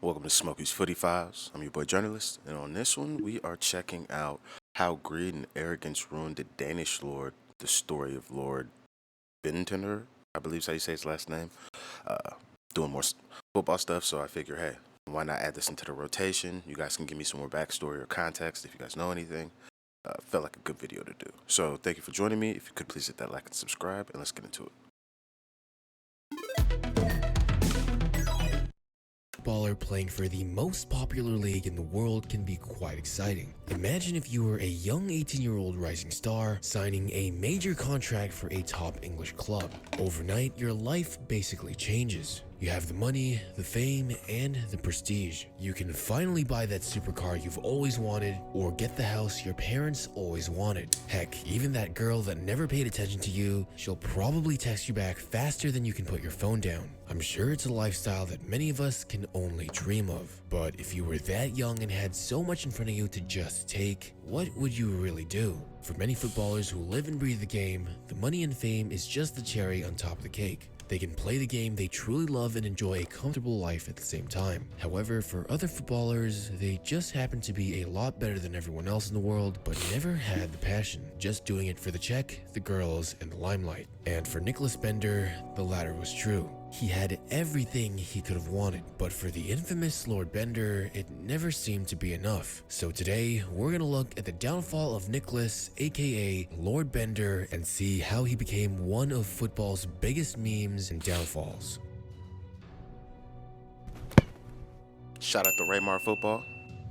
Welcome to Smokey's Footy Files. I'm your boy journalist, and on this one, we are checking out how greed and arrogance ruined the Danish lord, the story of Lord Bendtner, I believe is how you say his last name. Doing more football stuff, so I figure, hey, why not add this into the rotation? You guys can give me some more backstory or context if you guys know anything. Felt like a good video to do. So thank you for joining me. If you could please hit that like and subscribe, and let's get into it. Footballer playing for the most popular league in the world can be quite exciting. Imagine if you were a young 18-year-old rising star signing a major contract for a top English club. Overnight, your life basically changes. You have the money, the fame, and the prestige. You can finally buy that supercar you've always wanted or get the house your parents always wanted. Heck, even that girl that never paid attention to you, she'll probably text you back faster than you can put your phone down. I'm sure it's a lifestyle that many of us can only dream of. But if you were that young and had so much in front of you to just take, what would you really do? For many footballers who live and breathe the game, the money and fame is just the cherry on top of the cake. They can play the game they truly love and enjoy a comfortable life at the same time. However, for other footballers, they just happen to be a lot better than everyone else in the world, but never had the passion, just doing it for the check, the girls, and the limelight. And for Nicholas Bender, the latter was true. He had everything he could have wanted, but for the infamous Lord Bender, it never seemed to be enough. So today, we're gonna look at the downfall of Nicholas, aka Lord Bender, and see how he became one of football's biggest memes and downfalls. Shout out to Raymar Football.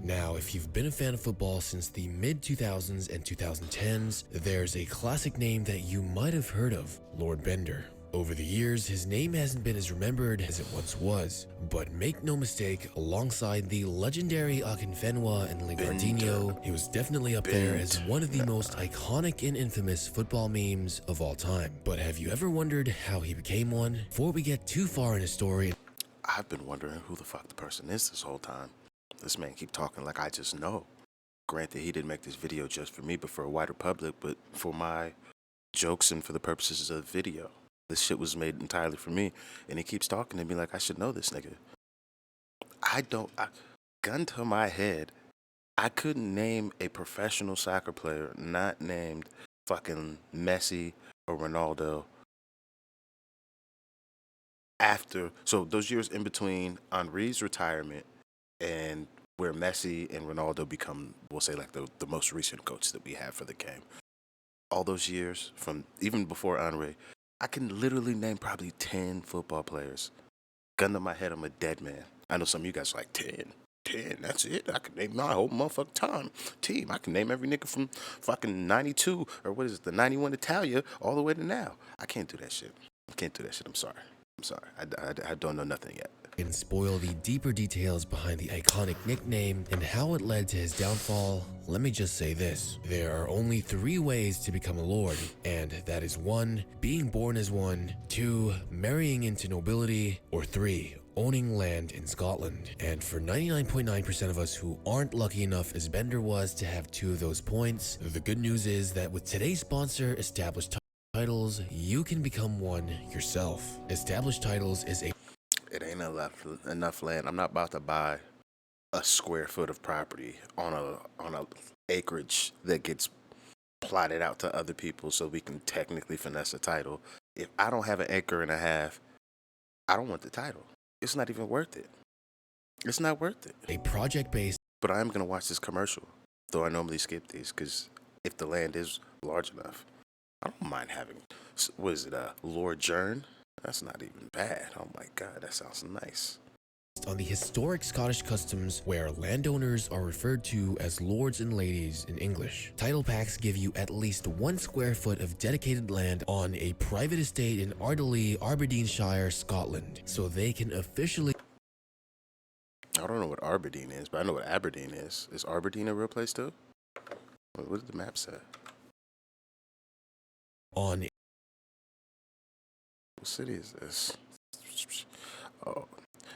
Now, if you've been a fan of football since the mid-2000s and 2010s, there's a classic name that you might have heard of, Lord Bender. Over the years, his name hasn't been as remembered as it once was, but make no mistake, alongside the legendary Akinfenwa and Ligardino, he was definitely up there as one of the most iconic and infamous football memes of all time. But have you ever wondered how he became one? Before we get too far in his story, I've been wondering who the fuck the person is this whole time. This man keep talking like I just know. Granted, he didn't make this video just for me, but for a wider public, but for my jokes and for the purposes of the video. This shit was made entirely for me, and he keeps talking to me like I should know this nigga. Gun to my head, I couldn't name a professional soccer player not named fucking Messi or Ronaldo after, so those years in between Henri's retirement and where Messi and Ronaldo become, we'll say, like the most recent coach that we have for the game. All those years, from even before Henri, I can literally name probably 10 football players. Gun to my head, I'm a dead man. I know some of you guys are like, 10, that's it? I can name my whole motherfucking team. I can name every nigga from fucking 92, or what is it, the 91 Italia, all the way to now. I can't do that shit. I'm sorry. I don't know nothing yet. and spoil the deeper details behind the iconic nickname and how it led to his downfall, let me just say this. There are only 3 ways to become a lord, and that is 1, being born as one, 2, marrying into nobility, or 3, owning land in Scotland. And for 99.9% of us who aren't lucky enough as Bender was to have 2 of those points, the good news is that with today's sponsor, Established Titles, you can become one yourself. Established Titles is a It ain't enough land. I'm not about to buy a square foot of property on a acreage that gets plotted out to other people so we can technically finesse a title. If I don't have an acre and a half, I don't want the title. It's not even worth it. It's not worth it. a project-based But I am gonna watch this commercial, though I normally skip these, because if the land is large enough, I don't mind having. What is it? Lord Jern? That's not even bad. Oh my god, that sounds nice. on the historic Scottish customs where landowners are referred to as lords and ladies in English. Title packs give you at least 1 square foot of dedicated land on a private estate in Ardley, Aberdeenshire, Scotland, so they can officially I don't know what Aberdeen is, but I know what Aberdeen is. Is Aberdeen a real place too? What did the map say? on What city is this? Oh,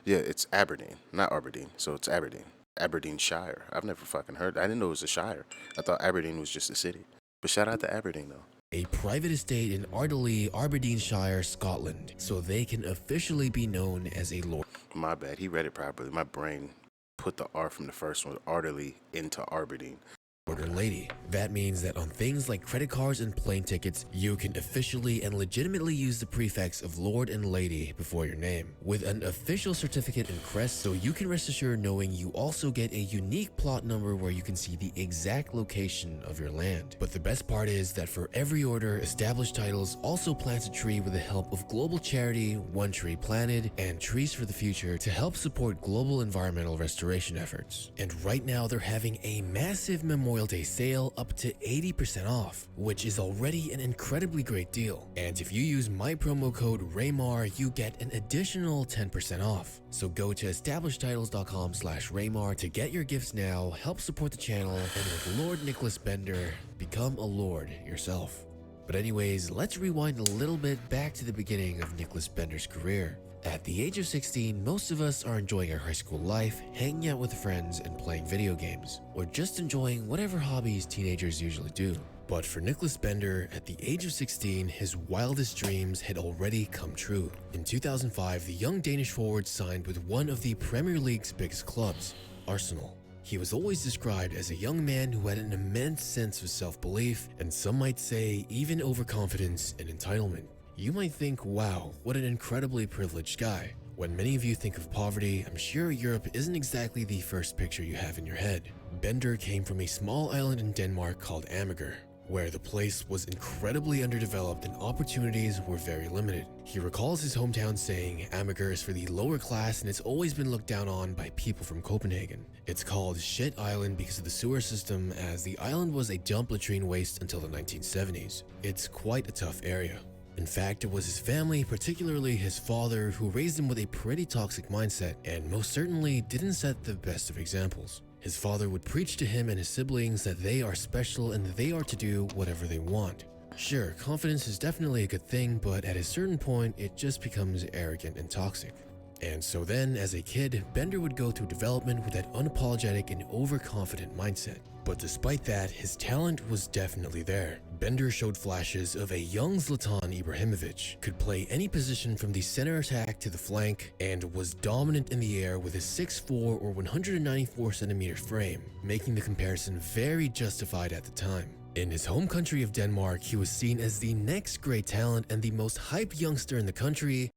yeah, it's Aberdeen, not Aberdeen. So it's Aberdeen. Aberdeenshire. I've never fucking heard. I didn't know it was a shire. I thought Aberdeen was just a city. But shout out to Aberdeen though. a private estate in Ardley, Aberdeenshire, Scotland, so they can officially be known as a lord. My bad. He read it properly. My brain put the R from the first one, arterly, into arbitine. Lord and Lady. That means that on things like credit cards and plane tickets, you can officially and legitimately use the prefix of Lord and Lady before your name, with an official certificate and crest, so you can rest assured knowing you also get a unique plot number where you can see the exact location of your land. But the best part is that for every order, Established Titles also plants a tree with the help of global charity One Tree Planted and Trees for the Future to help support global environmental restoration efforts. And right now they're having a massive Memorial Day sale up to 80% off, which is already an incredibly great deal. And if you use my promo code RAYMAR, you get an additional 10% off. So go to establishedtitles.com/RAYMAR to get your gifts now, help support the channel, and with Lord Nicholas Bender, become a lord yourself. But anyways, let's rewind a little bit back to the beginning of Nicholas Bender's career. At the age of 16, most of us are enjoying our high school life, hanging out with friends and playing video games, or just enjoying whatever hobbies teenagers usually do. But for Nicholas Bender, at the age of 16, his wildest dreams had already come true. In 2005, the young Danish forward signed with one of the Premier League's biggest clubs, Arsenal. He was always described as a young man who had an immense sense of self-belief, and some might say even overconfidence and entitlement. You might think, wow, what an incredibly privileged guy. When many of you think of poverty, I'm sure Europe isn't exactly the first picture you have in your head. Bender came from a small island in Denmark called Amager, where the place was incredibly underdeveloped and opportunities were very limited. He recalls his hometown saying, Amager is for the lower class and it's always been looked down on by people from Copenhagen. It's called Shit Island because of the sewer system, as the island was a dump latrine waste until the 1970s. It's quite a tough area. In fact, it was his family, particularly his father, who raised him with a pretty toxic mindset and most certainly didn't set the best of examples. His father would preach to him and his siblings that they are special and that they are to do whatever they want. Sure, confidence is definitely a good thing, but at a certain point, it just becomes arrogant and toxic. And so then, as a kid, Bender would go through development with that unapologetic and overconfident mindset. But despite that, his talent was definitely there. Bender showed flashes of a young Zlatan Ibrahimovic, could play any position from the center attack to the flank, and was dominant in the air with his 6'4" or 194 centimeter frame, making the comparison very justified at the time. In his home country of Denmark, he was seen as the next great talent and the most hyped youngster in the country.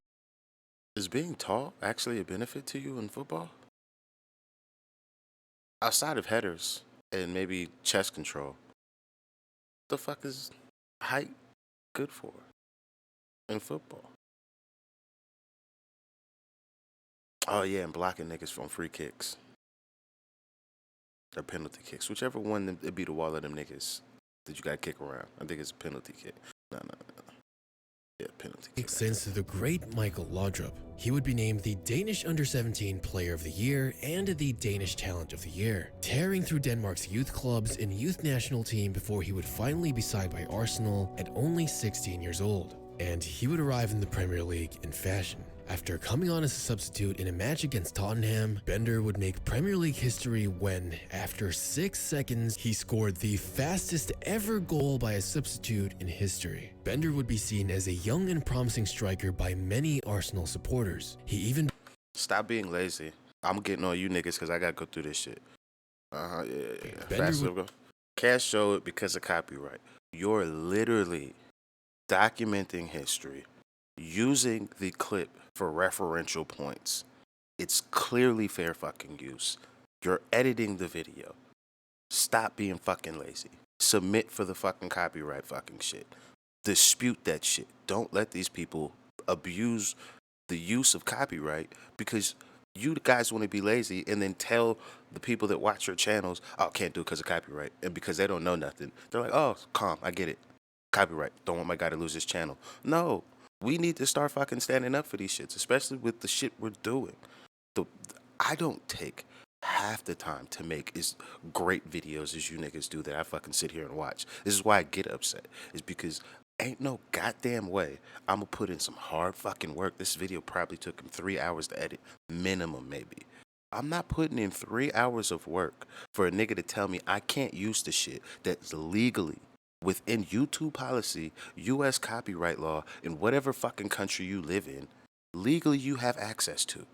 Is being tall actually a benefit to you in football? Outside of headers and maybe chest control, the fuck is height good for in football? Oh yeah, and blocking niggas from free kicks or penalty kicks, whichever one it be the wall of them niggas that you gotta kick around. I think it's a penalty kick. No. Yeah, penalty kick. Since the great Michael Laudrup, he would be named the Danish Under-17 Player of the Year and the Danish Talent of the Year, tearing through Denmark's youth clubs and youth national team before he would finally be signed by Arsenal at only 16 years old. And he would arrive in the Premier League in fashion. After coming on as a substitute in a match against Tottenham, Bender would make Premier League history when, after 6 seconds, he scored the fastest ever goal by a substitute in history. Bender would be seen as a young and promising striker by many Arsenal supporters. He even... Stop being lazy. I'm getting on you niggas because I gotta go through this shit. Yeah. Bender would... Can't show it because of copyright. You're literally documenting history, using the clip for referential points. It's clearly fair fucking use. You're editing the video. Stop being fucking lazy. Submit for the fucking copyright fucking shit. Dispute that shit. Don't let these people abuse the use of copyright because you guys want to be lazy and then tell the people that watch your channels, oh, can't do it because of copyright. And because they don't know nothing, they're like, oh, calm, I get it. Copyright. Don't want my guy to lose his channel. No. We need to start fucking standing up for these shits, especially with the shit we're doing. I don't take half the time to make as great videos as you niggas do that I fucking sit here and watch. This is why I get upset. Is because ain't no goddamn way I'm gonna put in some hard fucking work. This video probably took him 3 hours to edit. Minimum, maybe. I'm not putting in 3 hours of work for a nigga to tell me I can't use the shit that's legally within YouTube policy, U.S. copyright law, in whatever fucking country you live in, legally you have access to.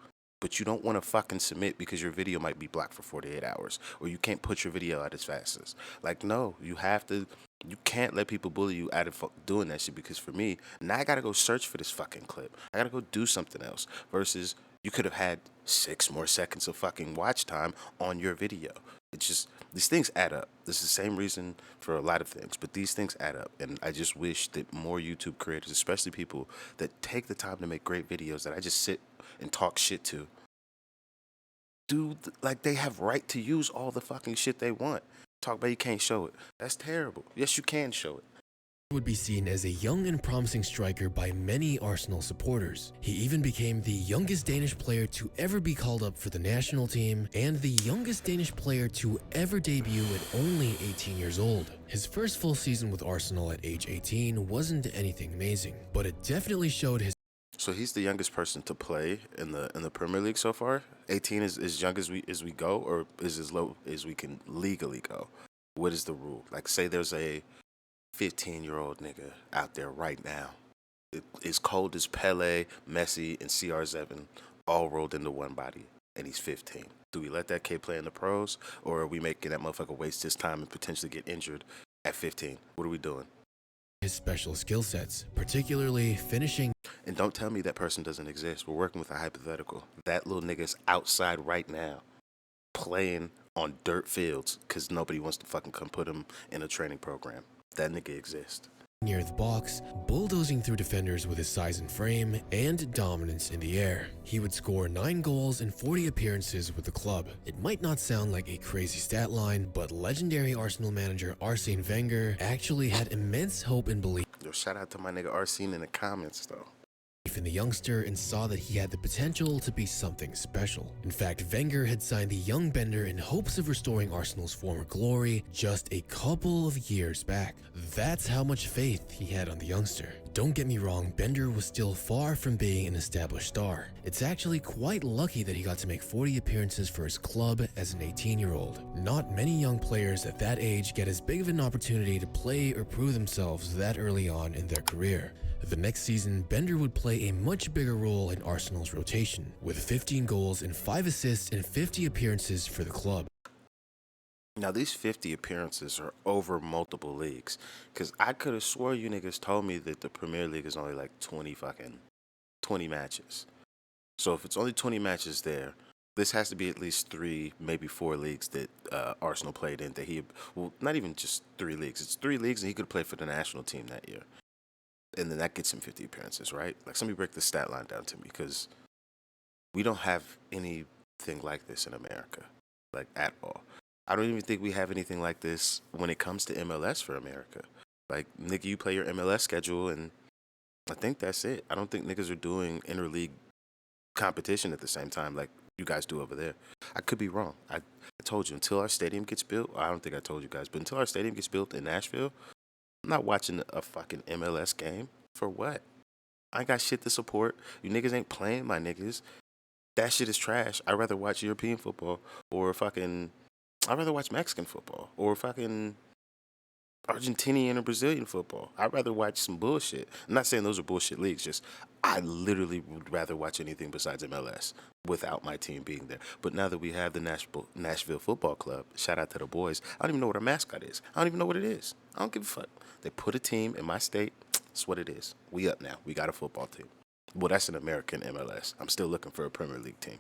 but you don't want to fucking submit because your video might be blocked for 48 hours or you can't put your video out as fast as. Like, no, you have to. You can't let people bully you out of doing that shit because for me, now I gotta go search for this fucking clip. I gotta go do something else. Versus you could have had 6 more seconds of fucking watch time on your video. It's just, these things add up. This is the same reason for a lot of things, but these things add up. And I just wish that more YouTube creators, especially people that take the time to make great videos that I just sit and talk shit to, like they have right to use all the fucking shit they want. Talk about you can't show it. That's terrible. Yes, you can show it. Would be seen as a young and promising striker by many Arsenal supporters. He even became the youngest Danish player to ever be called up for the national team and the youngest Danish player to ever debut at only 18 years old. His first full season with Arsenal at age 18 wasn't anything amazing, but it definitely showed his. So he's the youngest person to play in the Premier League so far. 18 is as young as we go, or is as low as we can legally go. What is the rule? Like, say there's a 15-year-old nigga out there right now, as cold as Pele, Messi, and CR7 all rolled into one body, and he's 15. Do we let that kid play in the pros, or are we making that motherfucker waste his time and potentially get injured at 15? What are we doing? His special skill sets, particularly finishing. And don't tell me that person doesn't exist. We're working with a hypothetical. That little nigga's outside right now playing on dirt fields because nobody wants to fucking come put him in a training program. That nigga exists. Near the box, bulldozing through defenders with his size and frame and dominance in the air. He would score 9 goals in 40 appearances with the club. It might not sound like a crazy stat line, but legendary Arsenal manager Arsene Wenger actually had immense hope and belief. Yo, shout out to my nigga Arsene in the comments though. In the youngster and saw that he had the potential to be something special. In fact, Wenger had signed the young Bendtner in hopes of restoring Arsenal's former glory just a couple of years back. That's how much faith he had on the youngster. Don't get me wrong, Bendtner was still far from being an established star. It's actually quite lucky that he got to make 40 appearances for his club as an 18-year-old. Not many young players at that age get as big of an opportunity to play or prove themselves that early on in their career. The next season, Bendtner would play a much bigger role in Arsenal's rotation, with 15 goals and 5 assists and 50 appearances for the club. Now, these 50 appearances are over multiple leagues, because I could have swore you niggas told me that the Premier League is only like 20 matches. So if it's only 20 matches there, this has to be at least 3, maybe 4 leagues that Arsenal played in that well, not even just 3 leagues. It's 3 leagues and he could have played for the national team that year. And then that gets him 50 appearances, right? Like, somebody break the stat line down to me, because we don't have anything like this in America, like, at all. I don't even think we have anything like this when it comes to MLS for America. Like, nigga, you play your MLS schedule, and I think that's it. I don't think niggas are doing interleague competition at the same time like you guys do over there. I could be wrong. I told you, until our stadium gets built, I don't think I told you guys, but until our stadium gets built in Nashville, I'm not watching a fucking MLS game. For what? I ain't got shit to support. You niggas ain't playing my niggas. That shit is trash. I'd rather watch European football or I'd rather watch Mexican football or fucking Argentinian or Brazilian football. I'd rather watch some bullshit. I'm not saying those are bullshit leagues, just I literally would rather watch anything besides MLS without my team being there. But now that we have the Nashville Football Club, shout out to the boys, I don't even know what our mascot is. I don't even know what it is. I don't give a fuck. They put a team in my state. That's what it is. We up now. We got a football team. Well, that's an American MLS. I'm still looking for a Premier League team.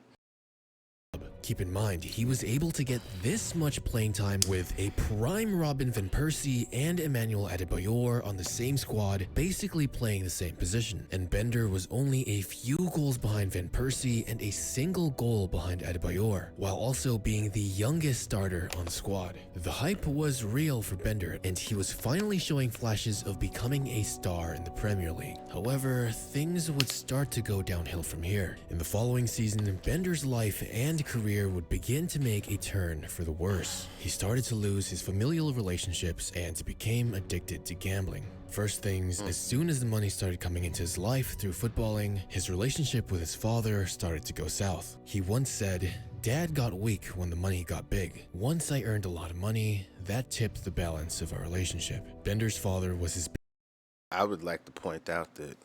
Keep in mind, he was able to get this much playing time with a prime Robin van Persie and Emmanuel Adebayor on the same squad, basically playing the same position. And Bendtner was only a few goals behind van Persie and a single goal behind Adebayor, while also being the youngest starter on the squad. The hype was real for Bendtner, and he was finally showing flashes of becoming a star in the Premier League. However, things would start to go downhill from here. In the following season, Bendtner's life and career would begin to make a turn for the worse. He started to lose his familial relationships and became addicted to gambling. First things, as soon as the money started coming into his life through footballing, his relationship with his father started to go south. He once said, "Dad got weak when the money got big. Once I earned a lot of money, that tipped the balance of our relationship." Bendtner's father was his. I would like to point out that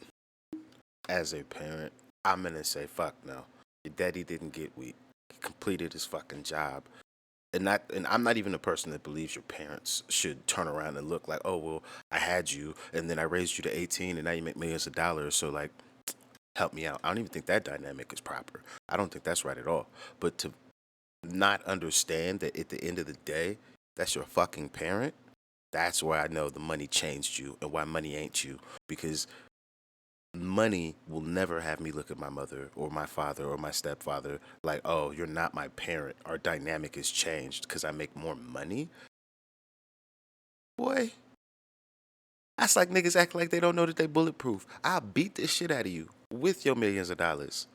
as a parent, I'm going to say fuck no. Your daddy didn't get weak. He completed his fucking job. And I'm not even a person that believes your parents should turn around and look like, oh well, I had you and then I raised you to 18 and now you make millions of dollars, so like help me out. I don't even think that dynamic is proper. I don't think that's right at all. But to not understand that at the end of the day, that's your fucking parent, that's why I know the money changed you and why money ain't you. Because money will never have me look at my mother or my father or my stepfather like, oh, you're not my parent. Our dynamic has changed because I make more money. Boy, that's like niggas act like they don't know that they bulletproof. I'll beat this shit out of you with your millions of dollars.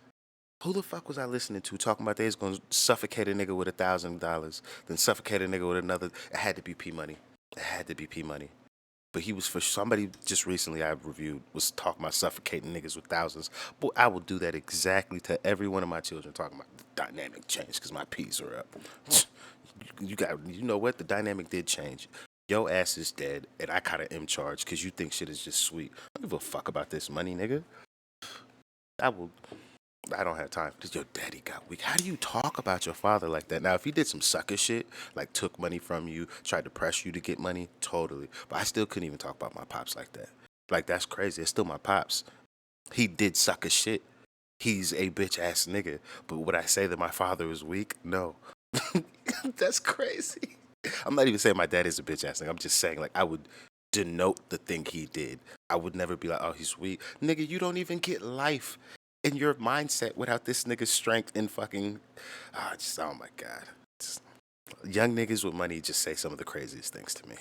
Who the fuck was I listening to talking about they was gonna suffocate a nigga with $1,000, then suffocate a nigga with another? It had to be P Money. It had to be P Money. But he was for somebody just recently I reviewed was talking about suffocating niggas with thousands. Boy, I will do that exactly to every one of my children talking about the dynamic change because my P's are up. You know what? The dynamic did change. Your ass is dead, and I kind of am charged because you think shit is just sweet. I don't give a fuck about this money, nigga. I will. I don't have time. Because your daddy got weak. How do you talk about your father like that? Now, if he did some sucker shit, like took money from you, tried to press you to get money, totally. But I still couldn't even talk about my pops like that. Like, that's crazy. It's still my pops. He did sucker shit. He's a bitch ass nigga. But would I say that my father is weak? No. That's crazy. I'm not even saying my dad is a bitch ass nigga. I'm just saying, like, I would denote the thing he did. I would never be like, oh, he's weak. Nigga, you don't even get life in your mindset without this nigga's strength in fucking. Oh my God. Just, young niggas with money just say some of the craziest things to me.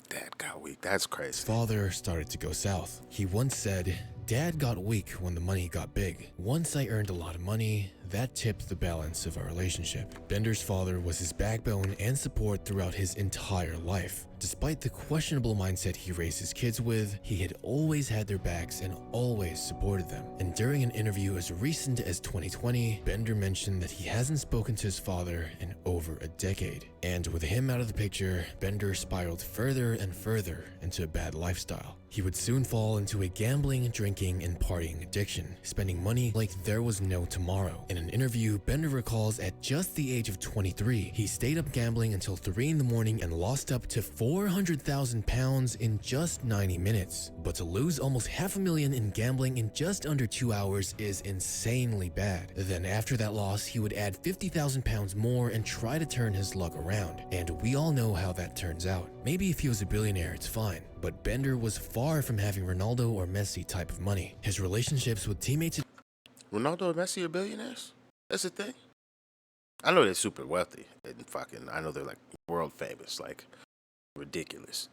Dad got weak. That's crazy. His father started to go south. He once said, "Dad got weak when the money got big. Once I earned a lot of money, that tipped the balance of our relationship." Bender's father was his backbone and support throughout his entire life. Despite the questionable mindset he raised his kids with, he had always had their backs and always supported them. And during an interview as recent as 2020, Bender mentioned that he hasn't spoken to his father in over a decade. And with him out of the picture, Bender spiraled further and further into a bad lifestyle. He would soon fall into a gambling, drinking, and partying addiction, spending money like there was no tomorrow. In an interview, Bender recalls at just the age of 23, he stayed up gambling until 3 in the morning and lost up to £400,000 in just 90 minutes. But to lose almost $500,000 in gambling in just under 2 hours is insanely bad. Then after that loss, he would add £50,000 more and try to turn his luck around. And we all know how that turns out. Maybe if he was a billionaire, it's fine. But Bender was far from having Ronaldo or Messi type of money. His relationships with teammates... Ronaldo and Messi are billionaires? That's the thing? I know they're super wealthy and fucking, I know they're like world famous, like ridiculous.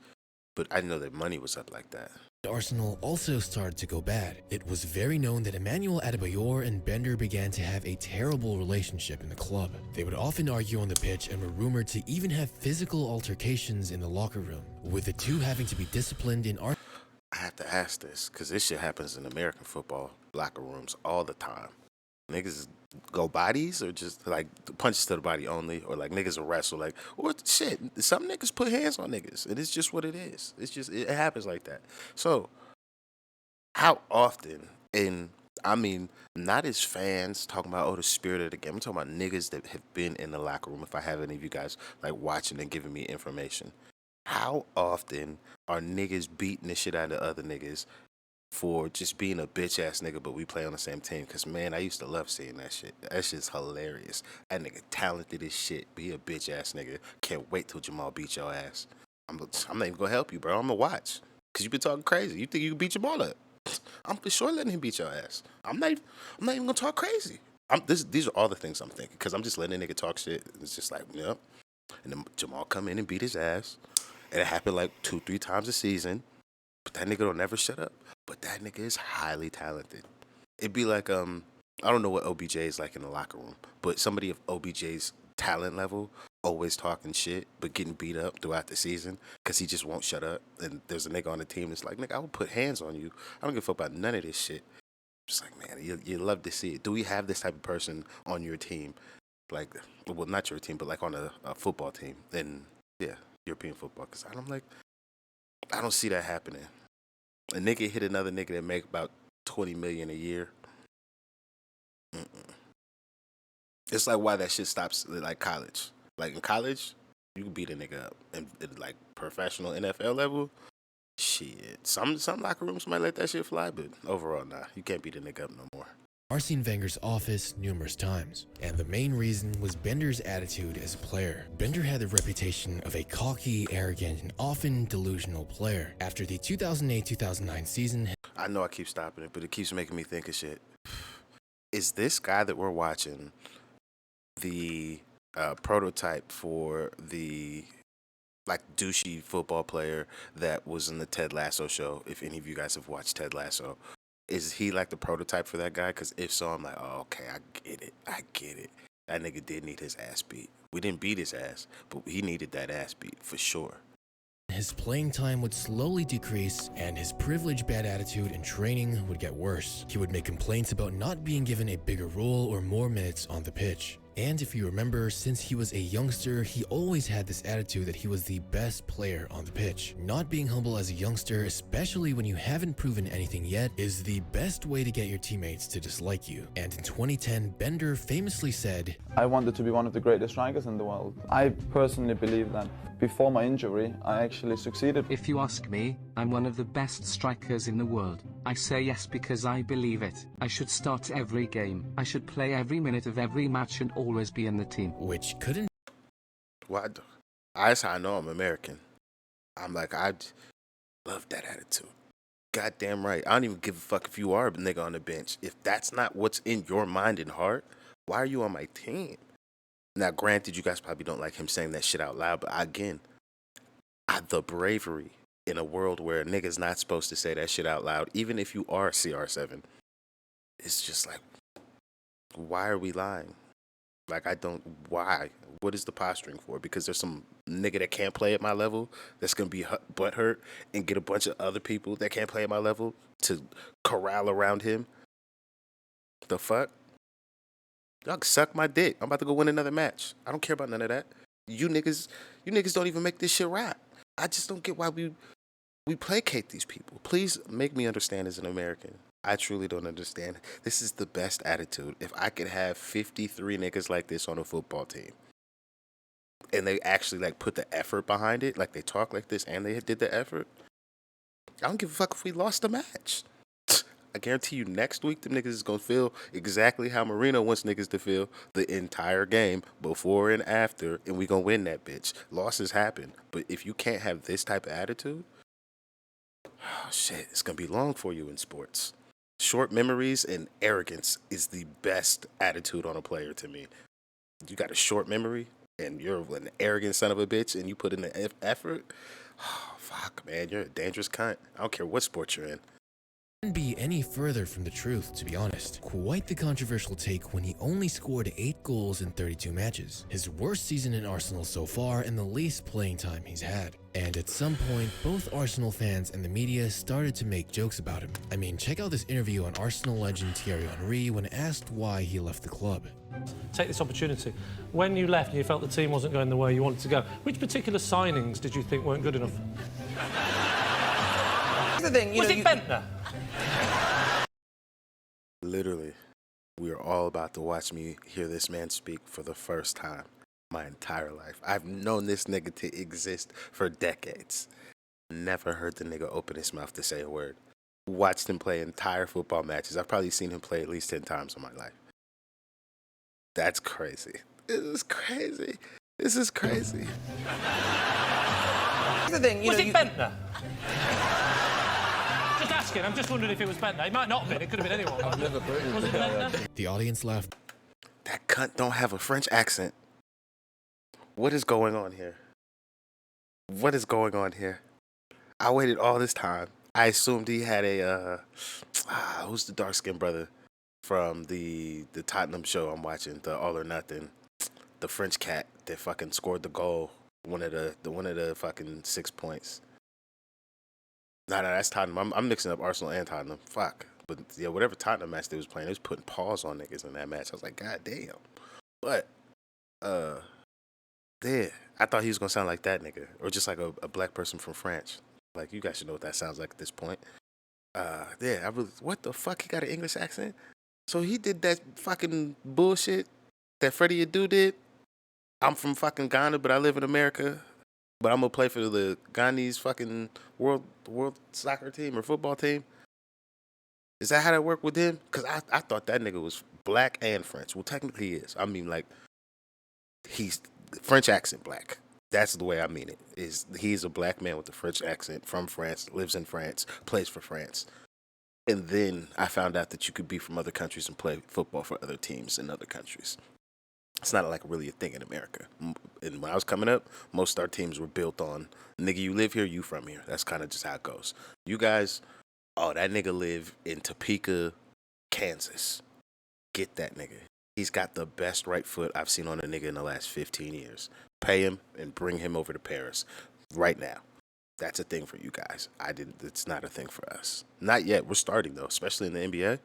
But I didn't know their money was up like that. Arsenal also started to go bad. It was very known that Emmanuel Adebayor and Bender began to have a terrible relationship in the club. They would often argue on the pitch and were rumored to even have physical altercations in the locker room, with the two having to be disciplined in Arsenal. I have to ask this, because this shit happens in American football locker rooms all the time. Niggas go bodies or just like punches to the body only, or like niggas will wrestle, like, or shit, some niggas put hands on niggas, and it's just what it is. It's just, it happens like that. So, how often, and I mean, not as fans talking about, oh, the spirit of the game, I'm talking about niggas that have been in the locker room, if I have any of you guys like watching and giving me information. How often are niggas beating the shit out of other niggas for just being a bitch ass nigga, but we play on the same team? Cause man, I used to love seeing that shit. That shit's hilarious. That nigga talented as shit. Be a bitch ass nigga. Can't wait till Jamal beat your ass. I'm not even gonna help you, bro. I'm gonna watch. Cause you been talking crazy. You think you can beat Jamal up? I'm for sure letting him beat your ass. I'm not even gonna talk crazy. These are all the things I'm thinking. Cause I'm just letting a nigga talk shit. It's just like, yep. And then Jamal come in and beat his ass. And it happened like 2-3 times a season. But that nigga don't never shut up. But that nigga is highly talented. It'd be like, I don't know what OBJ is like in the locker room, but somebody of OBJ's talent level, always talking shit, but getting beat up throughout the season because he just won't shut up. And there's a nigga on the team that's like, nigga, I will put hands on you. I don't give a fuck about none of this shit. Just like, man, you love to see it. Do we have this type of person on your team? Like, well, not your team, but like on a football team. And yeah, European football. Because I'm like, I don't see that happening. A nigga hit another nigga that make about $20 million a year. It's like why that shit stops like college. Like in college, you can beat a nigga up, and like professional NFL level, shit. Some locker rooms might let that shit fly, but overall, nah, you can't beat a nigga up no more. Arsene Wenger's office numerous times, and the main reason was Bendtner's attitude as a player. Bendtner had the reputation of a cocky, arrogant, and often delusional player. After the 2008-2009 season, I know I keep stopping it, but it keeps making me think of shit. Is this guy that we're watching the prototype for the like douchey football player that was in the Ted Lasso show? If any of you guys have watched Ted Lasso, is he like the prototype for that guy? Because if so, I'm like, oh, okay, I get it. That nigga did need his ass beat. We didn't beat his ass, but he needed that ass beat for sure. his playing time would slowly decrease, and his privileged bad attitude and training would get worse. He would make complaints about not being given a bigger role or more minutes on the pitch. And if you remember, since he was a youngster, he always had this attitude that he was the best player on the pitch. Not being humble as a youngster, especially when you haven't proven anything yet, is the best way to get your teammates to dislike you. And in 2010, Bendtner famously said, I wanted to be one of the greatest strikers in the world. I personally believe that before my injury, I actually succeeded. If you ask me, I'm one of the best strikers in the world. I say yes because I believe it. I should start every game. I should play every minute of every match and always be in the team. which couldn't That's how I know I'm American. I'm like, I love that attitude. Goddamn right. I don't even give a fuck if you are a nigga on the bench. If that's not what's in your mind and heart, why are you on my team? Now, granted, you guys probably don't like him saying that shit out loud, but again, the bravery in a world where a nigga's not supposed to say that shit out loud, even if you are CR7, it's just like, why are we lying? Like, why? What is the posturing for? Because there's some nigga that can't play at my level that's going to be butthurt and get a bunch of other people that can't play at my level to corral around him? The fuck? Y'all can suck my dick. I'm about to go win another match. I don't care about none of that. You niggas don't even make this shit rap. I just don't get why we placate these people. Please make me understand as an American. I truly don't understand. This is the best attitude. If I could have 53 niggas like this on a football team, and they actually like put the effort behind it, like they talk like this and they did the effort, I don't give a fuck if we lost the match. I guarantee you next week, them niggas is going to feel exactly how Marino wants niggas to feel the entire game, before and after, and we going to win that bitch. Losses happen, but if you can't have this type of attitude, oh shit, it's going to be long for you in sports. Short memories and arrogance is the best attitude on a player to me. You got a short memory and you're an arrogant son of a bitch and you put in the effort, oh, fuck, man, you're a dangerous cunt. I don't care what sport you're in. Couldn't be any further from the truth, to be honest. Quite the controversial take when he only scored 8 goals in 32 matches. His worst season in Arsenal so far and the least playing time he's had. And at some point, both Arsenal fans and the media started to make jokes about him. I mean, check out this interview on Arsenal legend Thierry Henry when asked why he left the club. Take this opportunity. When you left and you felt the team wasn't going the way you wanted to go, which particular signings did you think weren't good enough? The thing, Was it Bendtner? Literally, we are all about to watch me hear this man speak for the first time my entire life. I've known this nigga to exist for decades. Never heard the nigga open his mouth to say a word. Watched him play entire football matches. I've probably seen him play at least 10 times in my life. That's crazy. This is crazy. This is crazy. The thing, Was it Bendtner? Just asking. I'm just wondering if it was Bendtner. It might not have been. It could have been anyone. I've never played. Was it Bendtner? The audience laughed. That cunt don't have a French accent. What is going on here? What is going on here? I waited all this time. I assumed he had a, who's the dark-skinned brother from the Tottenham show I'm watching, the All or Nothing, the French cat that fucking scored the goal, one of the fucking 6 points. No, that's Tottenham. I'm mixing up Arsenal and Tottenham. Fuck. But yeah, whatever Tottenham match they was playing, they was putting paws on niggas in that match. I was like, God damn. But, yeah, I thought he was gonna sound like that nigga, or just like a black person from France. Like, you guys should know what that sounds like at this point. Yeah, what the fuck? He got an English accent? So he did that fucking bullshit that Freddie Adu did. I'm from fucking Ghana, but I live in America. But I'm gonna play for the Ghanese fucking world soccer team or football team. Is that how that worked with him? Cause I thought that nigga was black and French. Well, technically he is. I mean, like, he's French accent black. That's the way I mean it. He's a black man with a French accent from France, lives in France, plays for France. And then I found out that you could be from other countries and play football for other teams in other countries. It's not like really a thing in America. And when I was coming up, most of our teams were built on, nigga, you live here, you from here. That's kind of just how it goes. You guys, oh, that nigga live in Topeka, Kansas. Get that nigga. He's got the best right foot I've seen on a nigga in the last 15 years. Pay him and bring him over to Paris right now. That's a thing for you guys. It's not a thing for us. Not yet. We're starting though, especially in the NBA.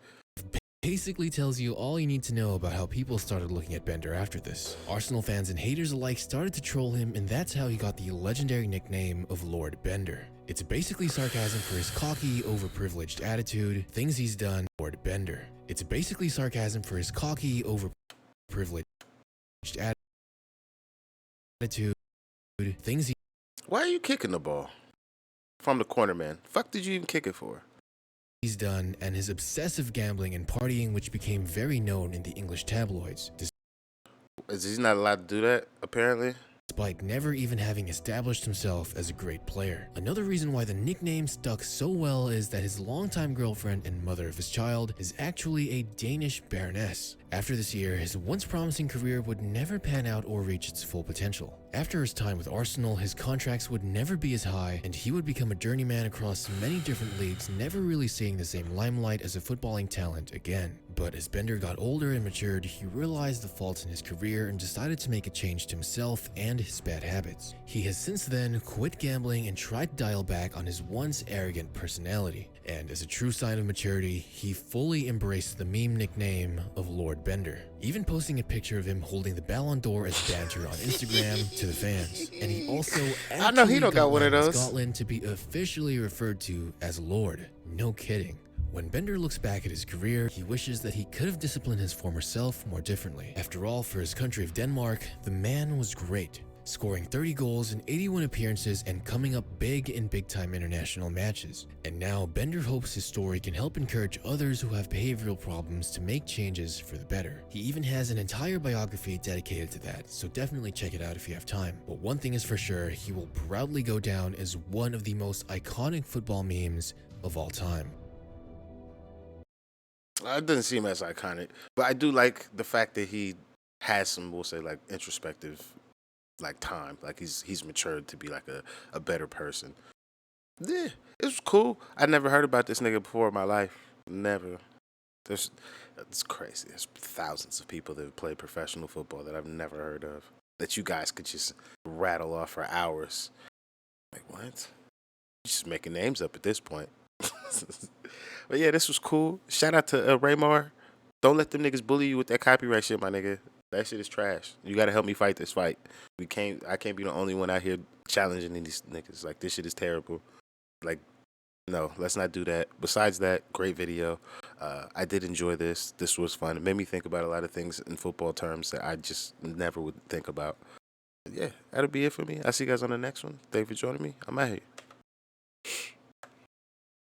Basically tells you all you need to know about how people started looking at Bendtner after this. Arsenal fans and haters alike started to troll him, and that's how he got the legendary nickname of Lord Bender. It's basically sarcasm for his cocky, overprivileged attitude, things he's done. Lord Bender. It's basically sarcasm for his cocky, overprivileged attitude, things Why are you kicking the ball from the corner, man? Fuck did you even kick it for? he's done, and his obsessive gambling and partying, which became very known in the English tabloids, Is he not allowed to do that, apparently? despite never even having established himself as a great player. Another reason why the nickname stuck so well is that his longtime girlfriend and mother of his child is actually a Danish baroness. After this year, his once promising career would never pan out or reach its full potential. After his time with Arsenal, his contracts would never be as high, and he would become a journeyman across many different leagues, never really seeing the same limelight as a footballing talent again. But as Bender got older and matured, he realized the faults in his career and decided to make a change to himself and his bad habits. He has since then quit gambling and tried to dial back on his once arrogant personality. And as a true sign of maturity, he fully embraced the meme nickname of Lord Bender, even posting a picture of him holding the Ballon d'Or as banter on Instagram to the fans. And he also I know he don't got one of those. Scotland to be officially referred to as Lord. No kidding. When Bender looks back at his career, he wishes that he could have disciplined his former self more differently. After all, for his country of Denmark, the man was great, scoring 30 goals in 81 appearances and coming up big in big-time international matches. And now Bender hopes his story can help encourage others who have behavioral problems to make changes for the better. He even has an entire biography dedicated to that, so definitely check it out if you have time. But one thing is for sure, he will proudly go down as one of the most iconic football memes of all time. It doesn't seem as iconic, but I do like the fact that he has some, we'll say, like introspective, like time. Like he's matured to be like a better person. Yeah, it was cool. I never heard about this nigga before in my life. Never. It's crazy. There's thousands of people that play professional football that I've never heard of. That you guys could just rattle off for hours. Like what? You're just making names up at this point. But yeah, this was cool. Shout out to Raymar. Don't let them niggas bully you with that copyright shit, my nigga. That shit is trash. You gotta help me fight this fight. I can't be the only one out here challenging these niggas. Like this shit is terrible. Like, no, let's not do that. Besides that, great video. I did enjoy this. This was fun. It made me think about a lot of things in football terms that I just never would think about. Yeah, that'll be it for me. I'll see you guys on the next one. Thank you for joining me. I'm out here.